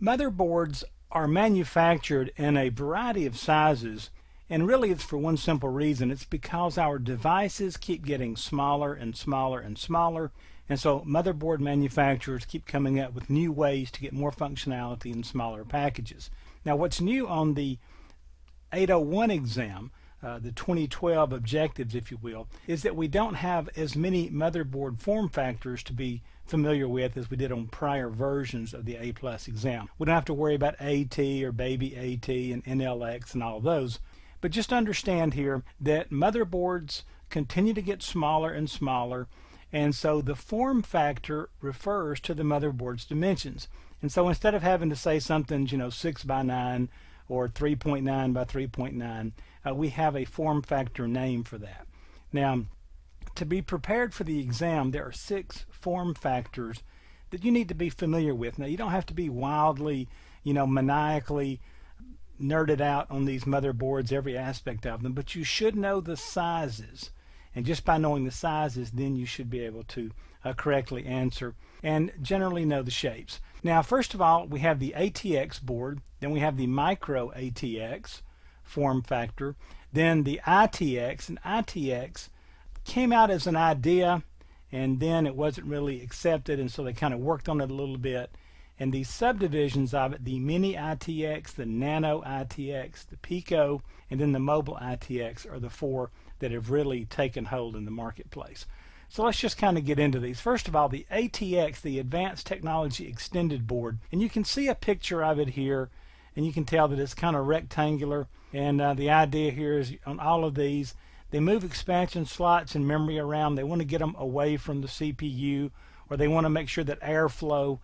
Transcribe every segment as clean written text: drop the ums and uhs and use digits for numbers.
Motherboards are manufactured in a variety of sizes, and really it's for one simple reason. It's because our devices keep getting smaller and smaller and smaller, and so motherboard manufacturers keep coming up with new ways to get more functionality in smaller packages. Now, what's new on the 801 exam, the 2012 objectives, if you will, is that we don't have as many motherboard form factors to be familiar with as we did on prior versions of the A+ exam. We don't have to worry about AT or Baby AT and NLX and all of those. But just understand here that motherboards continue to get smaller and smaller, and so the form factor refers to the motherboard's dimensions. And so instead of having to say something, 6 by 9 or 3.9 by 3.9, we have a form factor name for that. Now, to be prepared for the exam, there are 6 form factors that you need to be familiar with. Now, you don't have to be wildly, maniacally nerded out on these motherboards, every aspect of them, but you should know the sizes. And just by knowing the sizes, then you should be able to correctly answer and generally know the shapes. Now, first of all, we have the ATX board, then we have the micro ATX form factor, then the ITX, and ITX came out as an idea and then it wasn't really accepted, and so they kind of worked on it a little bit. And these subdivisions of it, the mini ITX, the nano ITX, the Pico, and then the mobile ITX are the 4 that have really taken hold in the marketplace. So let's just kind of get into these. First of all, the ATX, the Advanced Technology Extended Board, and you can see a picture of it here, and you can tell that it's kind of rectangular. And the idea here is on all of these, they move expansion slots and memory around. They want to get them away from the CPU, or they want to make sure that airflow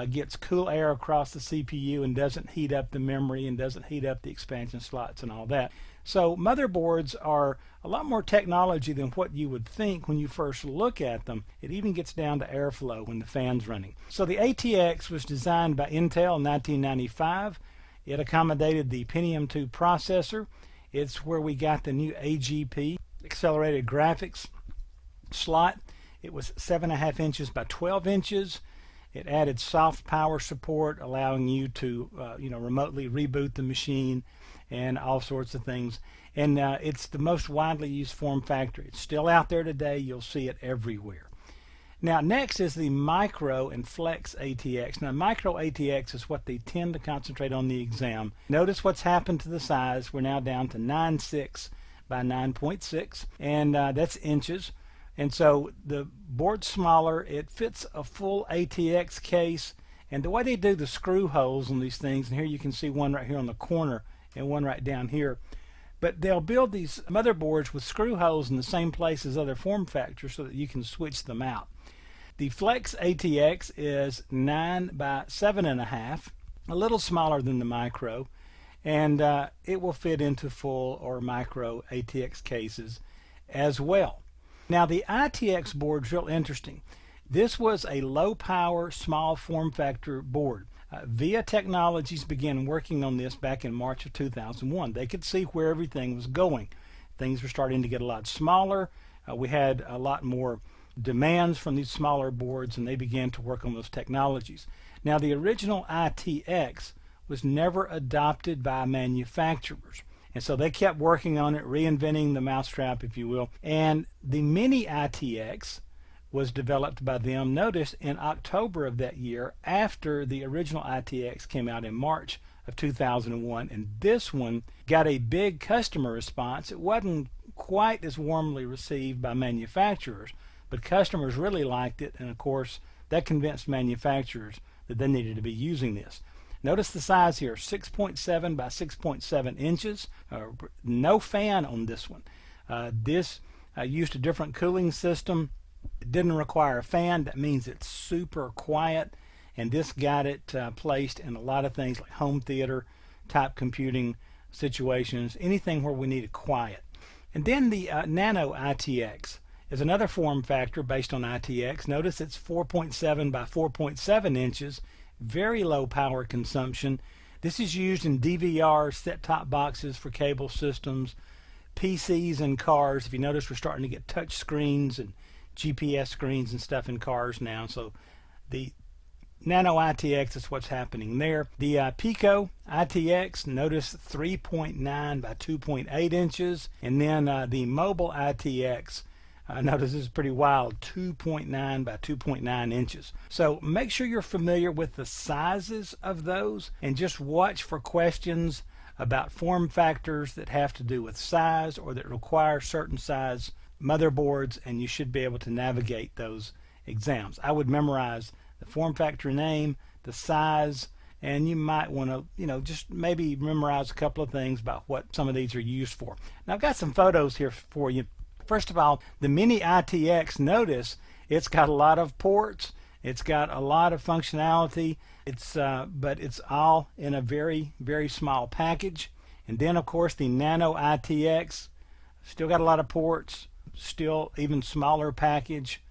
gets cool air across the CPU and doesn't heat up the memory and doesn't heat up the expansion slots and all that. So motherboards are a lot more technology than what you would think when you first look at them. It even gets down to airflow when the fan's running. So the ATX was designed by Intel in 1995. It accommodated the Pentium 2 processor. It's where we got the new AGP, accelerated graphics slot. It was 7.5 inches by 12 inches. It added soft power support, allowing you to remotely reboot the machine and all sorts of things. And it's the most widely used form factor. It's still out there today. You'll see it everywhere. Now, next is the Micro and Flex ATX. Now, Micro ATX is what they tend to concentrate on the exam. Notice what's happened to the size. We're now down to 9.6 by 9.6, and that's inches. And so the board's smaller. It fits a full ATX case. And the way they do the screw holes on these things, and here you can see one right here on the corner and one right down here. But they'll build these motherboards with screw holes in the same place as other form factors so that you can switch them out. The Flex ATX is 9 by 7.5, a little smaller than the Micro, and it will fit into full or micro ATX cases as well. Now, the ITX board is real interesting. This was a low power, small form factor board. VIA Technologies began working on this back in March of 2001. They could see where everything was going. Things were starting to get a lot smaller. We had a lot more demands from these smaller boards, and they began to work on those technologies. Now, the original ITX was never adopted by manufacturers, and so they kept working on it, reinventing the mousetrap, if you will. And the mini ITX was developed by them, notice, in October of that year, after the original ITX came out in March of 2001. And this one got a big customer response. It wasn't quite as warmly received by manufacturers, but customers really liked it, and of course that convinced manufacturers that they needed to be using this. Notice the size here, 6.7 by 6.7 inches. No fan on this one. This used a different cooling system. It didn't require a fan. That means it's super quiet, and this got it placed in a lot of things like home theater type computing situations, anything where we needed quiet. And then the Nano ITX is another form factor based on ITX. Notice it's 4.7 by 4.7 inches, very low power consumption. This is used in DVR, set-top boxes for cable systems, PCs and cars. If you notice, we're starting to get touch screens and GPS screens and stuff in cars now. So the Nano ITX is what's happening there. The Pico ITX, notice 3.9 by 2.8 inches. And then the Mobile ITX, notice this is pretty wild, 2.9 by 2.9 inches. So make sure you're familiar with the sizes of those and just watch for questions about form factors that have to do with size or that require certain size motherboards, and you should be able to navigate those exams. I would memorize the form factor name, the size, and you might want to, just maybe memorize a couple of things about what some of these are used for. Now I've got some photos here for you. First of all, the Mini ITX, notice it's got a lot of ports, it's got a lot of functionality, but it's all in a very, very small package. And then of course the Nano ITX, still got a lot of ports, still even smaller package.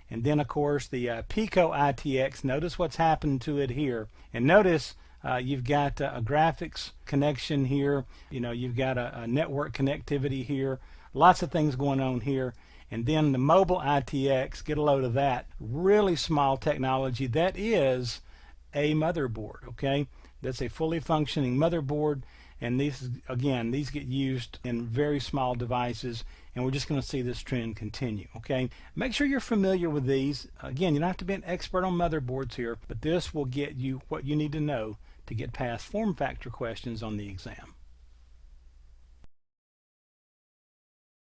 And then of course the Pico ITX, notice what's happened to it here. And notice you've got a graphics connection here, you've got a network connectivity here, lots of things going on here. And then the Mobile ITX, get a load of that, really small technology. That is a motherboard, okay? That's a fully functioning motherboard, and these get used in very small devices, and we're just going to see this trend continue, okay? Make sure you're familiar with these. Again, you don't have to be an expert on motherboards here, but this will get you what you need to know to get past form factor questions on the exam.